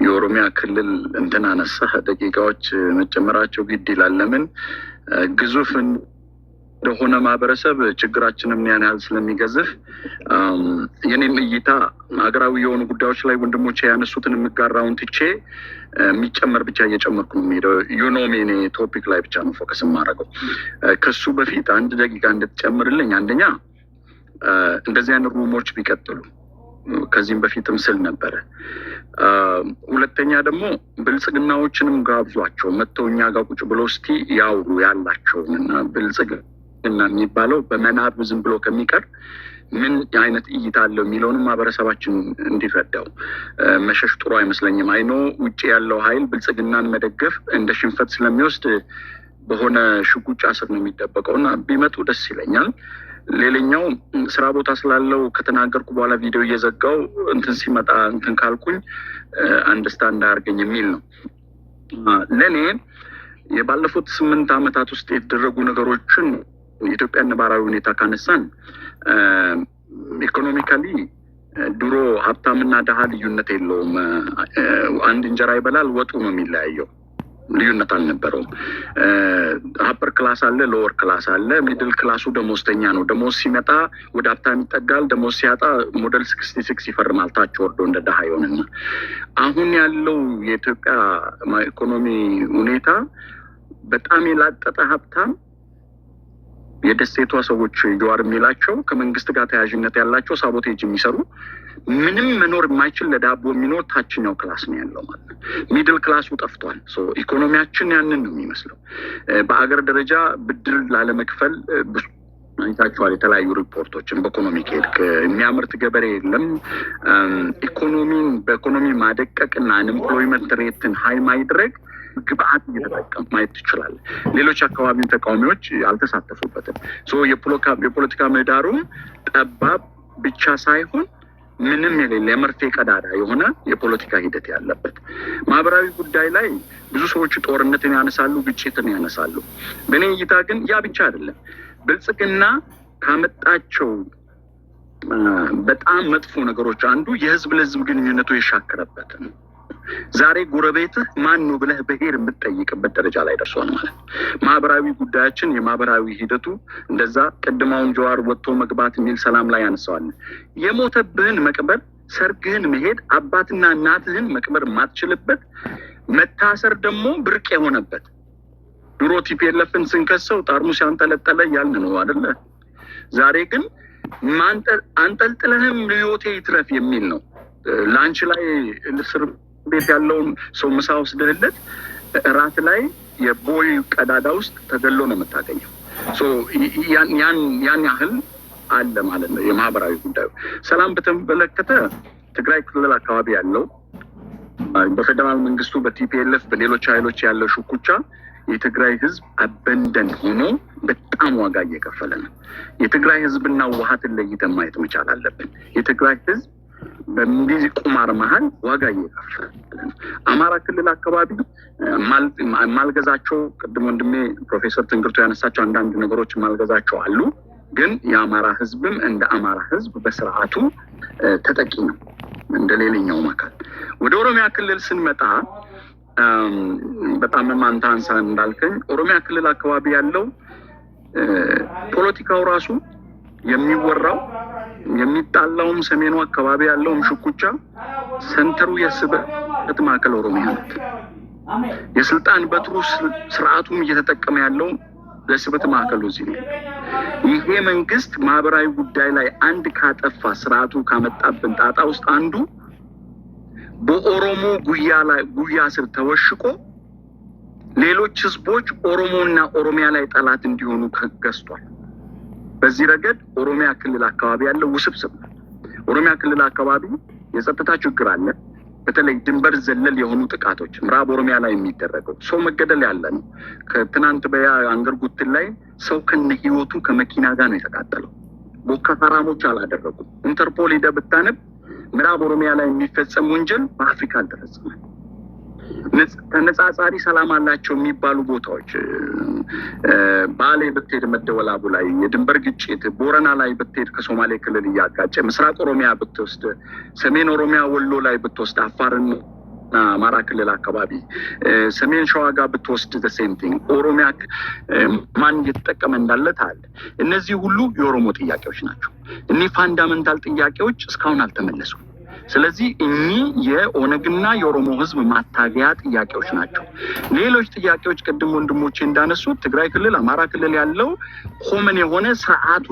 የኦሮሚያ ክልል እንትን አነሳህ ደቂቃዎች መጨመራቸው ግድ ይላል። ለምን ግዙፍ እንደሆነ ማህበረሰብ ችግራችንም ያን ያህል ስለሚገዝፍ የኔም እይታ ሀገራዊ የሆኑ ጉዳዮች ላይ ወንድሞቼ ያነሱትን የምጋራውን ትቼ የሚጨመር ብቻ እየጨመርኩ ነው የሚሄደው። ዩኖሜኔ ቶፒክ ላይ ብቻ ነው ፎከስ የማደርገው። ከሱ በፊት አንድ ደቂቃ እንድትጨምርልኝ፣ አንደኛ እንደዚህ አይነት ሩሞች ቢቀጥሉ ከዚህም በፊትም ስል ነበረ። ሁለተኛ ደግሞ ብልጽግናዎችንም ጋብዟቸው መጥተው እኛ ጋር ቁጭ ብሎ እስቲ ያውሩ ያላቸውን እና ብልጽግና የሚባለው በመናብ ዝም ብሎ ከሚቀር ምን አይነት እይታ አለው የሚለውንም ማህበረሰባችን እንዲረዳው መሸሽ ጥሩ አይመስለኝም። አይኖ ውጭ ያለው ኃይል ብልጽግናን መደገፍ እንደ ሽንፈት ስለሚወስድ በሆነ ሽጉጫ ስር ነው የሚደበቀው እና ቢመጡ ደስ ይለኛል። ሌላኛው ስራ ቦታ ስላለው ከተናገርኩ በኋላ ቪዲዮ እየዘጋው እንትን ሲመጣ እንትን ካልኩኝ አንደርስታንድ አያርገኝ የሚል ነው። ለእኔ የባለፉት 8 ዓመታት ውስጥ የተደረጉ ነገሮችን የኢትዮጵያ ነባራዊ ሁኔታ ካነሳን ኢኮኖሚካሊ ድሮ ሀብታምና ድሃ ልዩነት የለውም። አንድ እንጀራ ይበላል፣ ወጡ ነው የሚለያየው። ልዩነት አልነበረውም። አፐር ክላስ አለ፣ ሎወር ክላስ አለ። ሚድል ክላሱ ደሞዝተኛ ነው። ደሞዝ ሲመጣ ወደ ሀብታም ይጠጋል፣ ደሞዝ ሲያጣ ሞዴል 66 ይፈርማል፣ ታች ወርዶ እንደ ድሃ ይሆንና አሁን ያለው የኢትዮጵያ ኢኮኖሚ ሁኔታ በጣም የላጠጠ ሀብታም የደሴቷ ሰዎች ጀዋር የሚላቸው ከመንግስት ጋር ተያያዥነት ያላቸው ሳቦቴጅ የሚሰሩ ምንም መኖር የማይችል ለዳቦ የሚኖር ታችኛው ክላስ ነው ያለው ማለት ነው። ሚድል ክላሱ ጠፍቷል። ኢኮኖሚያችን ያንን ነው የሚመስለው። በአገር ደረጃ ብድር ላለመክፈል አይታችኋል። የተለያዩ ሪፖርቶችን በኢኮኖሚ ከሄድክ የሚያመርት ገበሬ የለም። ኢኮኖሚን በኢኮኖሚ ማደቀቅና አንኤምፕሎይመንት ሬትን ሀይ ማድረግ ግብአት እየተጠቀም ማየት ትችላለህ። ሌሎች አካባቢ ተቃዋሚዎች አልተሳተፉበትም። የፖለቲካ ምህዳሩም ጠባብ ብቻ ሳይሆን ምንም የሌለ የመርፌ ቀዳዳ የሆነ የፖለቲካ ሂደት ያለበት ማህበራዊ ጉዳይ ላይ ብዙ ሰዎች ጦርነትን ያነሳሉ፣ ግጭትን ያነሳሉ። በእኔ እይታ ግን ያ ብቻ አይደለም። ብልጽግና ካመጣቸው በጣም መጥፎ ነገሮች አንዱ የህዝብ ለህዝብ ግንኙነቱ የሻከረበት ነው። ዛሬ ጎረቤትህ ማን ነው ብለህ በሄር የምትጠይቅበት ደረጃ ላይ ደርሷል ማለት ነው። ማህበራዊ ጉዳያችን የማህበራዊ ሂደቱ እንደዛ ቅድማውን ጀዋር ወጥቶ መግባት የሚል ሰላም ላይ ያነሳዋል። የሞተብህን መቅበር፣ ሰርግህን መሄድ፣ አባትና እናትህን መቅበር ማትችልበት፣ መታሰር ደግሞ ብርቅ የሆነበት። ድሮ ቲፒኤልኤፍን ስንከሰው ጠርሙስ ያንጠለጠለ ያልን ነው አይደለ? ዛሬ ግን አንጠልጥለህም ህይወቴ ይትረፍ የሚል ነው። ላንች ላይ እስር ቤት ያለውን ሰው ምሳ ወስደህለት ራት ላይ የቦይ ቀዳዳ ውስጥ ተገሎ ነው የምታገኘው። ያን ያህል አለ ማለት ነው የማህበራዊ ጉዳዩ። ሰላም በተመለከተ ትግራይ ክልል አካባቢ ያለው በፌደራል መንግስቱ በቲፒኤልኤፍ በሌሎች ኃይሎች ያለው ሽኩቻ የትግራይ ህዝብ አበንደን ሆኖ በጣም ዋጋ እየከፈለ ነው። የትግራይ ህዝብና ውሃትን ለይተን ማየት መቻል አለብን። የትግራይ ህዝብ በእንዲህ ቁማር መሀል ዋጋ እየከፈለ ነው። አማራ ክልል አካባቢ ማልገዛቸው ቅድም ወንድሜ ፕሮፌሰር ትንግርቱ ያነሳቸው አንዳንድ ነገሮች ማልገዛቸው አሉ። ግን የአማራ ህዝብም እንደ አማራ ህዝብ በስርዓቱ ተጠቂ ነው እንደ ሌላኛው አካል። ወደ ኦሮሚያ ክልል ስንመጣ በጣም ማንታ አንሳ እንዳልከኝ ኦሮሚያ ክልል አካባቢ ያለው ፖለቲካው ራሱ የሚወራው የሚጣላውም ሰሜኑ አካባቢ ያለውም ሽኩቻ ሰንተሩ የስበት ማዕከል ኦሮሚያ ናት። የስልጣን በትሩ ስርዓቱም እየተጠቀመ ያለው ለስበት ማዕከሉ እዚህ ነው። ይሄ መንግስት ማህበራዊ ጉዳይ ላይ አንድ ካጠፋ ስርዓቱ ካመጣብን ጣጣ ውስጥ አንዱ በኦሮሞ ጉያ ስር ተወሽቆ ሌሎች ህዝቦች ኦሮሞና ኦሮሚያ ላይ ጠላት እንዲሆኑ ገዝቷል። በዚህ ረገድ ኦሮሚያ ክልል አካባቢ ያለው ውስብስብ ነው። ኦሮሚያ ክልል አካባቢ የጸጥታ ችግር አለ። በተለይ ድንበር ዘለል የሆኑ ጥቃቶች ምዕራብ ኦሮሚያ ላይ የሚደረገው ሰው መገደል ያለ ነው። ከትናንት በያ አንገር ጉትን ላይ ሰው ከነ ህይወቱ ከመኪና ጋር ነው የተቃጠለው። ቦካ ሐራሞች አላደረጉም። ኢንተርፖል ሄደህ ብታነብ ምዕራብ ኦሮሚያ ላይ የሚፈጸም ወንጀል በአፍሪካ አልተፈጸመም። ተነጻጻሪ ሰላም አላቸው የሚባሉ ቦታዎች ባሌ ብትሄድ መደወላቡ ላይ የድንበር ግጭት፣ ቦረና ላይ ብትሄድ ከሶማሌ ክልል እያጋጨ፣ ምስራቅ ኦሮሚያ ብትወስድ፣ ሰሜን ኦሮሚያ ወሎ ላይ ብትወስድ፣ አፋርን አማራ ክልል አካባቢ ሰሜን ሸዋ ጋር ብትወስድ the same thing ኦሮሚያ ማን እየተጠቀመ እንዳለ ታል እነዚህ ሁሉ የኦሮሞ ጥያቄዎች ናቸው። እነዚህ ፋንዳመንታል ጥያቄዎች እስካሁን አልተመለሱም። ስለዚህ እኚህ የኦነግና የኦሮሞ ህዝብ ማታገያ ጥያቄዎች ናቸው። ሌሎች ጥያቄዎች ቅድም ወንድሞቼ እንዳነሱት ትግራይ ክልል አማራ ክልል ያለው ኮመን የሆነ ስርዓቱ